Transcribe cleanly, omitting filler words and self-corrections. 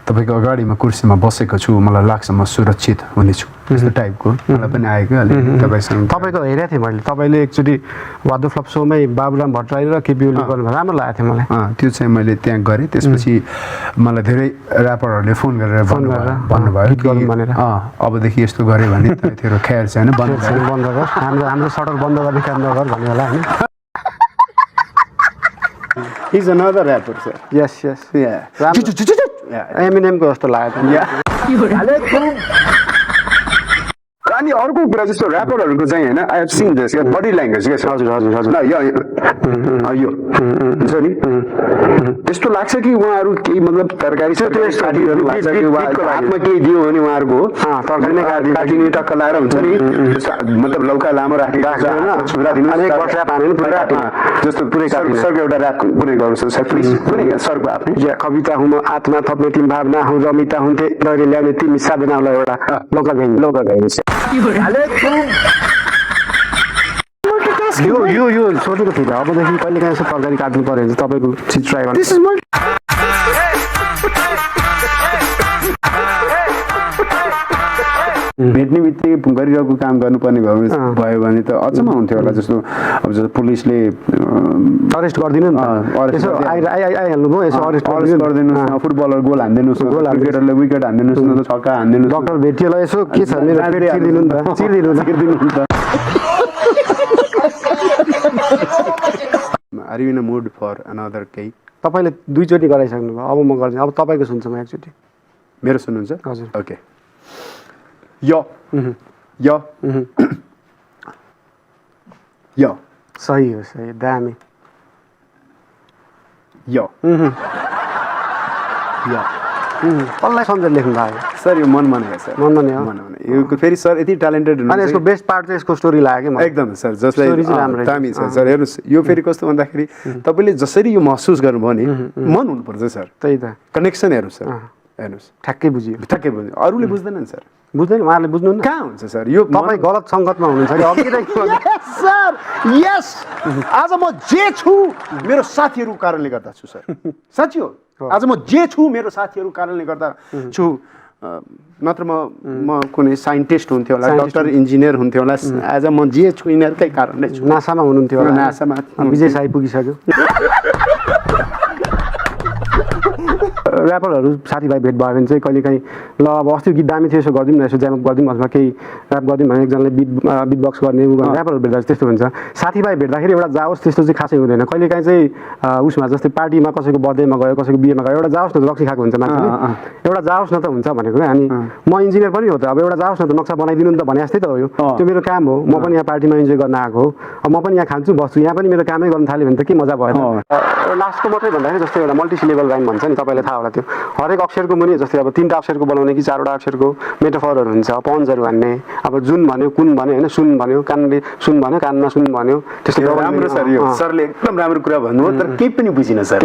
तपाईँको अगाडिमा कुर्सीमा बसेको छु मलाई लाग्छ म सुरक्षित हुनेछु त्यस्तो टाइपको मलाई पनि आएको अलिक तपाईँसँग तपाईँको हेरेको थिएँ मैले तपाईँले एकचोटि वादो फ्लप सोमै बाबुराम भट्टराई र केपी ओली गर्नुभयो राम्रो लागेको थियो मलाई त्यो चाहिँ मैले त्यहाँ गरेँ त्यसपछि मलाई धेरै ऱ्यापरहरूले फोन गरेर भन्नुभयो भनेर अबदेखि यस्तो गऱ्यो भने तेरो ख्याल छैन बन्द गर हाम्रो सडक बन्द गर्ने काम नगर भन्ने होला होइन He's another rapper, sir. Yes. Yeah. एमिनेमको जस्तो लाग्यो अनि अर्को कुरा जस्तो ऱ्यापरहरूको चाहिँ होइन आई हेभ सिन दिस क्या बडी ल्याङ्ग्वेज क्या हजुर यो हुन्छ नि त्यस्तो लाग्छ कि उहाँहरू केही मतलब तरकारी हातमा केही दियो भने उहाँहरूको तरकारी नै काटिने टक्क लाएर हुन्छ नि मतलब लौका लामो जस्तो पुरै सरको एउटा ऱ्याप पुरै गर्नु सर प्लिज पुरै सरको आफ्नै कविता हुँ आत्मा थप्ने तिमी भावना हुँ रमिता हुन्थे डरे ल्याउने तिमी साधनालाई एउटा लौका गाइन्छ यो सोचेको थिएन अबदेखि कहिले काहीँ यसो तरकारी काट्नु पर्यो भने तपाईँको चिज ट्राई गर्नु भेट्ने बित्तिकै गरिरहेको काम गर्नुपर्ने भयो भने त अचम्म हुन्थ्यो होला जस्तो अब जस्तो पुलिसले अरेस्ट गरिदिनु नि आइहाल्नु भयो यसो अरेस्ट गरिदिनुहोस् फुटबलर गोल हानिदिनुहोस् क्रिकेटरले विकेट हानिदिनुहोस् न त छक्का हानिदिनुहोस् डक्टर भेटिएला यसो के छ मेरो पेट चिरिदिनु नि त Are you in a mood for another cake? तपाईँले दुईचोटि गराइसक्नु भयो अब म गर्छु अब तपाईँको सुन्छु म एकचोटि मेरो सुन्नुहुन्छ हजुर ओके यो सही हो सही दामी यो कसलाई सम्झेर लेख्नु भएको सर यो मन मनायो सर मन मनायो यो फेरि सर यति ट्यालेन्टेड अनि यसको बेस्ट पार्ट चाहिँ यसको स्टोरी लाग्यो कि एकदम सर जसलाई दामी छ सर हेर्नुहोस् यो फेरि कस्तो भन्दाखेरि तपाईँले जसरी यो महसुस गर्नुभयो नि मन हुनुपर्छ सर त्यही त कनेक्सन हेर्नुहोस् सर हेर्नुहोस् ठ्याक्कै बुझ्यो अरूले बुझ्दैनन् सर बुझ्दैन उहाँहरूले बुझ्नु न कहाँ हुन्छ सर यो तपाईँ गलत सङ्गतमा हुनुहुन्छ सर यस आज म जे छु मेरो साथीहरूको कारणले गर्दा छु सर साँच्ची हो आज म जे छु मेरो साथीहरूको कारणले गर्दा छु नत्र म कुनै साइन्टिस्ट हुन्थ्यो होला डक्टर इन्जिनियर हुन्थ्यो होला आज म जे छु यिनीहरूकै कारणले छु नासामा हुनुहुन्थ्यो होला नासामा विजय साई पुगिसक्यो ऱ्यापरहरू साथीभाइ भेट भयो भने चाहिँ कहिलेकाहीँ ल अब अस्ति गीत दामी थियो यसो गरिदिउँ न यसो ज्यामअप गरिदिउँ अथवा केही ऱ्याप गरिदिउँ भने एकजनाले बिट बक्स गर्ने ऱ्यापरहरू भेट्दा त्यस्तो हुन्छ साथीभाइ भेट्दाखेरि एउटा जाओस् त्यस्तो चाहिँ खासै हुँदैन कहिलेकाहीँ चाहिँ उसमा जस्तै पार्टीमा कसैको बर्थडेमा गयो कसैको बिहेमा गयो एउटा जाओस् न त रक्सी खाएको हुन्छ मान्छेले एउटा जाओस् न त हुन्छ भनेको क्या अनि म इन्जिनियर पनि हो त अब एउटा जाओस् न त नक्सा बनाइदिनु नि त भने जस्तै त हो यो त्यो मेरो काम हो म पनि यहाँ पार्टीमा इन्जोय गर्न आएको हो अब म पनि यहाँ खान्छु बस्छु यहाँ पनि मेरो कामै गर्न थाल्यो भने त के मजा भयो लास्टको मात्रै भन्दाखेरि जस्तै एउटा मल्टिसिलेबल राइम भन्छ नि तपाईँलाई थाहा होला त्यो हरेक अक्षरको मुनि जस्तै अब 3टा अक्षरको बनाउने कि 4वटा अक्षरको मेटाफरहरू हुन्छ पन्जहरू भन्ने अब जुन भन्यो कुन भन्यो होइन सुन भन्यो कानले सुन भन्यो कानमा सुन भन्यो त्यस्तो राम्रो सर यो सरले एकदम राम्रो कुरा भन्नुभयो तर केही पनि बुझिन सर